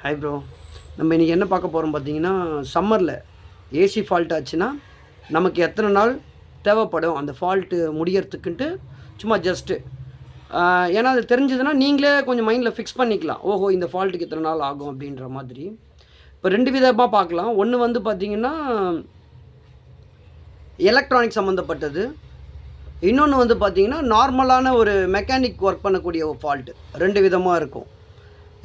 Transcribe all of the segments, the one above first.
Hi bro. நம்ம இன்றைக்கி என்ன பார்க்க போகிறோம் பார்த்தீங்கன்னா, சம்மரில் ஏசி ஃபால்ட் ஆச்சுன்னா நமக்கு எத்தனை நாள் தேவைப்படும் அந்த ஃபால்ட்டு முடியறதுக்குன்ட்டு சும்மா ஜஸ்ட்டு ஏன்னா அது தெரிஞ்சதுன்னா நீங்களே கொஞ்சம் மைண்டில் ஃபிக்ஸ் பண்ணிக்கலாம். ஓஹோ, இந்த ஃபால்ட்டுக்கு இத்தனை நாள் ஆகும் அப்படின்ற மாதிரி. இப்போ 2 விதமாக பார்க்கலாம். ஒன்று வந்து பார்த்திங்கன்னா எலக்ட்ரானிக் சம்மந்தப்பட்டது. இன்னொன்று வந்து பார்த்திங்கன்னா நார்மலான ஒரு மெக்கானிக் ஒர்க் பண்ணக்கூடிய ஒரு ஃபால்ட்டு. 2 விதமாக இருக்கும்.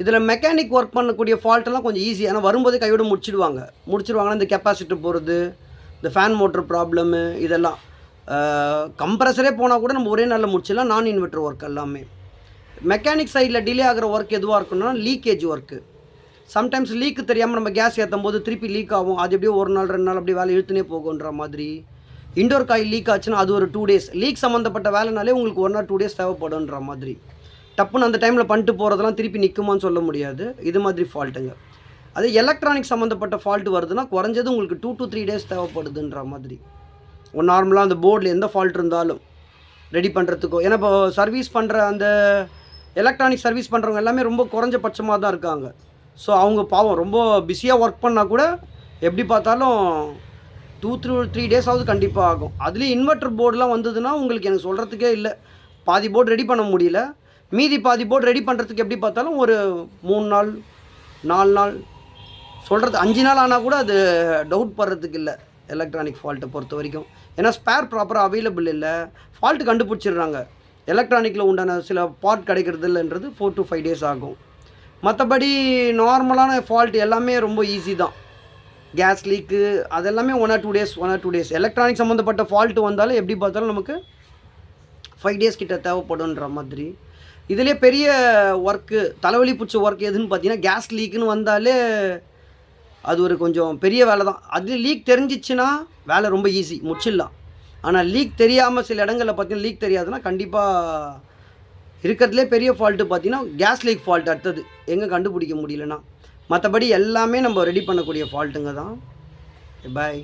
இதில் மெக்கானிக் ஒர்க் பண்ணக்கூடிய ஃபால்ட்டெல்லாம் கொஞ்சம் ஈஸி. ஆனால் வரும்போதே கையோடு முடிச்சிடுவாங்கன்னா இந்த கெப்பாசிட்டர் போகிறது, இந்த ஃபேன் மோட்ரு ப்ராப்ளமு, இதெல்லாம் கம்ப்ரஸரே போனால் கூட நம்ம ஒரே நாளில் முடிச்சிடலாம். நான் இன்வெர்ட்டர் ஒர்க் எல்லாமே. மெக்கானிக் சைடில் டிலே ஆகிற ஒர்க் எதுவாக இருக்குன்னா லீக்கேஜ் ஒர்க்கு. சம்டைம்ஸ் லீக்கு தெரியாமல் நம்ம கேஸ் ஏற்றும் போது திருப்பி லீக் ஆகும். அது எப்படியோ 1 நாள் 2 நாள் அப்படி வேலை இழுத்துனே போகுன்ற மாதிரி. இண்டோர் காயில் லீக் ஆச்சுன்னா அது ஒரு 2 டேஸ். லீக் சம்மந்தப்பட்ட வேலைனாலே உங்களுக்கு 1 ஆர் 2 டேஸ் தேவைப்படுன்ற மாதிரி. டப்புன்னு அந்த டைமில் பண்ணிட்டு போகிறதெல்லாம் திருப்பி நிற்குமான்னு சொல்ல முடியாது. இது மாதிரி ஃபால்ட்டுங்க. அது எலக்ட்ரானிக் சம்மந்தப்பட்ட ஃபால்ட்டு வருதுன்னா குறைஞ்சது உங்களுக்கு 2 to 3 டேஸ் தேவைப்படுதுன்ற மாதிரி. நார்மலாக அந்த போர்டில் எந்த ஃபால்ட் இருந்தாலும் ரெடி பண்ணுறதுக்கோ, ஏன்னா இப்போ சர்வீஸ் பண்ணுற அந்த எலக்ட்ரானிக் சர்வீஸ் பண்ணுறவங்க எல்லாமே ரொம்ப குறைஞ்சபட்சமாக தான் இருக்காங்க. ஸோ அவங்க பாவம் ரொம்ப பிஸியாக ஒர்க் பண்ணால் கூட எப்படி பார்த்தாலும் 2 to 3 டேஸாவது கண்டிப்பாக ஆகும். அதுலேயும் இன்வெர்ட்டர் போர்டெலாம் வந்ததுன்னா உங்களுக்கு எனக்கு சொல்கிறதுக்கே இல்லை. பாதி போர்டு ரெடி பண்ண முடியல, மீதி பாதி போர்டு ரெடி பண்ணுறதுக்கு எப்படி பார்த்தாலும் ஒரு 3 நாள் 4 நாள், சொல்கிறது 5 நாள் ஆனால் கூட அது டவுட் படுறதுக்கு இல்லை எலக்ட்ரானிக் ஃபால்ட்டை பொறுத்த வரைக்கும். ஏன்னா ஸ்பேர் ப்ராப்பராக அவைலபிள் இல்லை. ஃபால்ட்டு கண்டுபிடிச்சிடுறாங்க. எலக்ட்ரானிக்கில் உண்டான சில பார்ட் கிடைக்கிறது இல்லைன்றது 4 to 5 டேஸ் ஆகும். மற்றபடி நார்மலான ஃபால்ட் எல்லாமே ரொம்ப ஈஸி தான். கேஸ் லீக்கு அதெல்லாமே 1 or 2 டேஸ். எலக்ட்ரானிக் சம்மந்தப்பட்ட ஃபால்ட்டு வந்தாலும் எப்படி பார்த்தாலும் நமக்கு 5 டேஸ் கிட்ட தேவைப்படுன்ற மாதிரி. இதிலே பெரிய ஒர்க்கு, தலைவலி பிடிச்ச ஒர்க் எதுன்னு பார்த்தீங்கன்னா கேஸ் லீக்குன்னு வந்தாலே அது ஒரு கொஞ்சம் பெரிய வேலை தான். அது லீக் தெரிஞ்சிச்சுன்னா வேலை ரொம்ப ஈஸி, முடிச்சிடலாம். ஆனால் லீக் தெரியாமல் சில இடங்களில் பார்த்தீங்கன்னா லீக் தெரியாதுன்னா கண்டிப்பாக இருக்கிறதுலே பெரிய ஃபால்ட்டு பார்த்தீங்கன்னா கேஸ் லீக் ஃபால்ட் அடுத்தது எங்கே கண்டுபிடிக்க முடியலன்னா. மற்றபடி எல்லாமே நம்ம ரெடி பண்ணக்கூடிய ஃபால்ட்டுங்க தான். பாய்.